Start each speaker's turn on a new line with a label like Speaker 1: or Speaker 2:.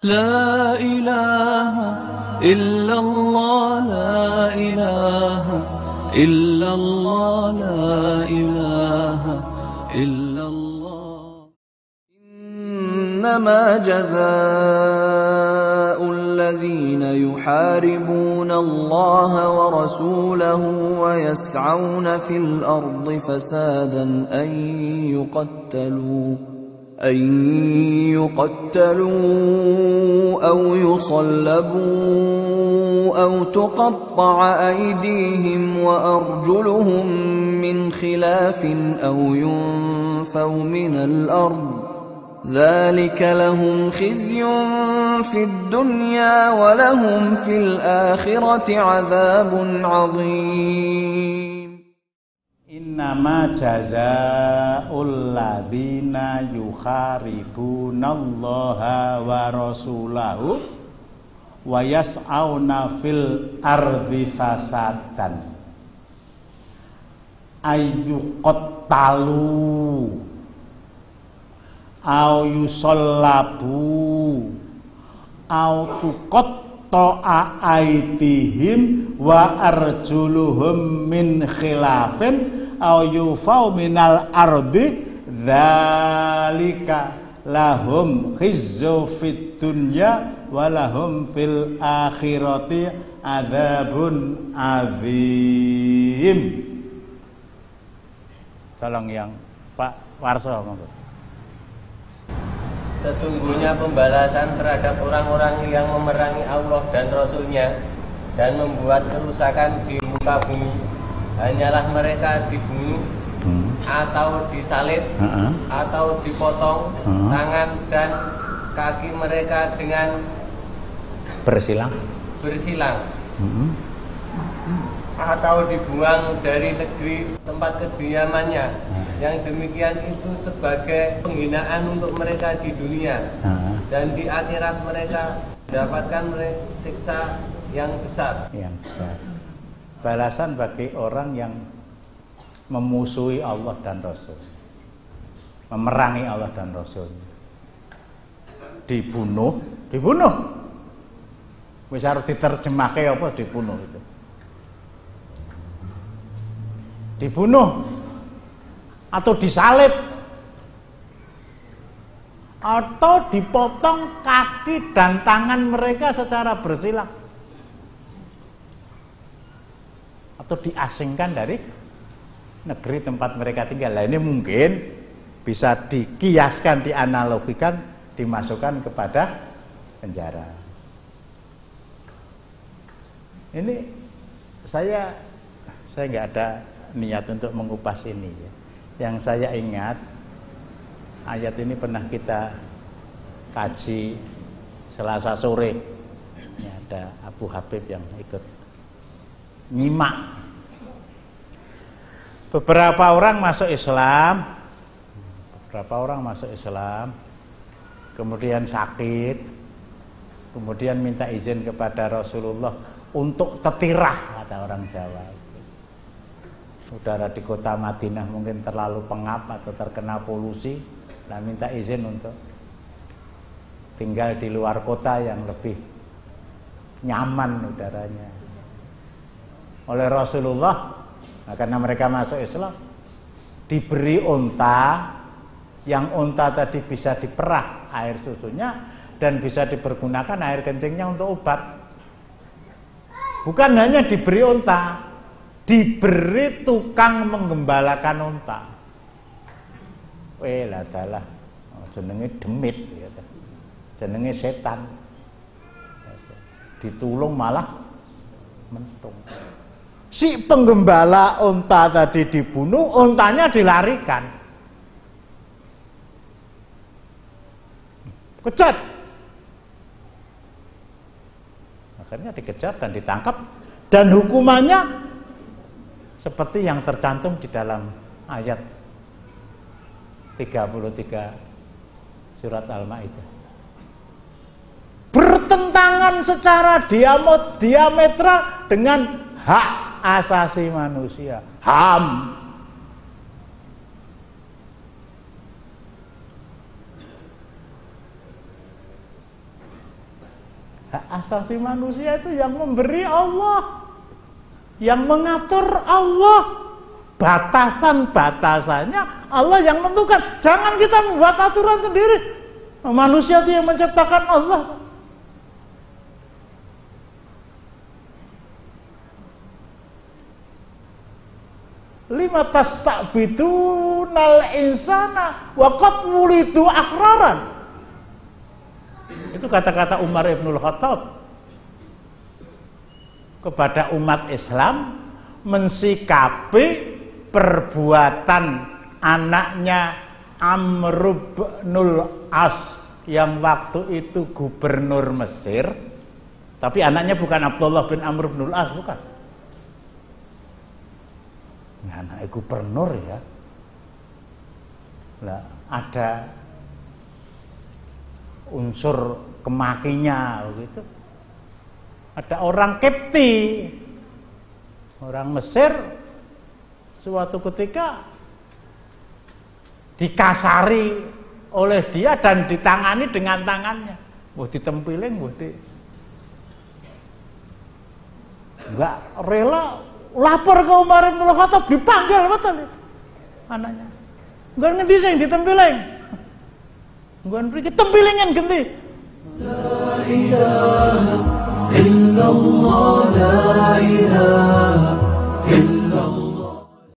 Speaker 1: لا إله إلا الله لا إله إلا الله لا إله إلا الله إنما جزاء الذين يحاربون الله ورسوله ويسعون في الأرض فسادا أن يقتلوا أو يصلبوا أو تقطع أيديهم وأرجلهم من خلاف أو ينفوا من الأرض ذلك لهم خزي في الدنيا ولهم في الآخرة عذاب عظيم
Speaker 2: Innama jazaa'ul ladzina yukharibunallaha wa rasulahu wa yas'auna fil ardi fasadan ayyuqattalu au yusallabu au tuqatta'a aydihim wa arjuluhum min khilafin au yufau minal ardi dzalika lahum khizzu fid dunya wa lahum fil akhirati adzabun azim. Tolong yang Pak Warso monggo.
Speaker 3: Sesungguhnya pembalasan terhadap orang-orang yang memerangi Allah dan Rasul-Nya dan membuat kerusakan di muka bumi hanyalah mereka dibunuh atau disalib atau dipotong tangan dan kaki mereka dengan
Speaker 2: bersilang
Speaker 3: atau dibuang dari negeri tempat kediamannya. Yang demikian itu sebagai penghinaan untuk mereka di dunia dan di akhirat mereka mendapatkan siksa yang besar.
Speaker 2: Balasan bagi orang yang memusuhi Allah dan Rasul, memerangi Allah dan Rasul, dibunuh. Wis harus diterjemahke apa dibunuh itu? Dibunuh atau disalib atau dipotong kaki dan tangan mereka secara bersilang atau diasingkan dari negeri tempat mereka tinggal. Nah, ini mungkin bisa dikiaskan, dianalogikan, dimasukkan kepada penjara. Ini saya nggak ada niat untuk mengupas ini ya. Yang saya ingat ayat ini pernah kita kaji Selasa sore. Ini ada Abu Habib yang ikut nyimak. Beberapa orang masuk Islam, kemudian sakit, kemudian minta izin kepada Rasulullah untuk tetirah, kata orang Jawa. Udara di kota Madinah mungkin terlalu pengap atau terkena polusi, dan minta izin untuk tinggal di luar kota yang lebih nyaman udaranya. Oleh Rasulullah, karena mereka masuk Islam, diberi unta, yang unta tadi bisa diperah air susunya dan bisa dipergunakan air kencingnya untuk obat. Bukan hanya diberi unta, diberi tukang menggembalakan unta. Ladalah jenenge demit, jenenge setan. Ditulung malah mentung. Si penggembala unta tadi dibunuh, untanya dilarikan. Kejar. Akhirnya dikejar dan ditangkap, dan hukumannya seperti yang tercantum di dalam ayat 33 surat Al-Maidah. Bertentangan secara diametral dengan hak asasi manusia, HAM. Hak asasi manusia itu yang memberi Allah, yang mengatur Allah. Batasan-batasannya Allah yang menentukan. Jangan kita membuat aturan sendiri. Manusia itu yang menciptakan Allah. Lima tastabidunal insana wa qad wulidu akhraran. Itu kata-kata Umar Ibnul Khattab kepada umat Islam mensikapi perbuatan anaknya Amr bin As yang waktu itu gubernur Mesir, tapi anaknya bukan Abdullah bin Amr bin As, bukan. Anaknya gubernur ya. Lah ada unsur kemakinya begitu. Ada orang Kipti, orang Mesir, suatu ketika dikasari oleh dia dan ditangani dengan tangannya. Wah ditempiling, enggak rela, lapor ke Umar bin Khattab, dipanggil betul itu anaknya. Enggak ngendi sing ditempiling. Enggak mriki tempilingan ganti. La ilaha illallah, la ilaha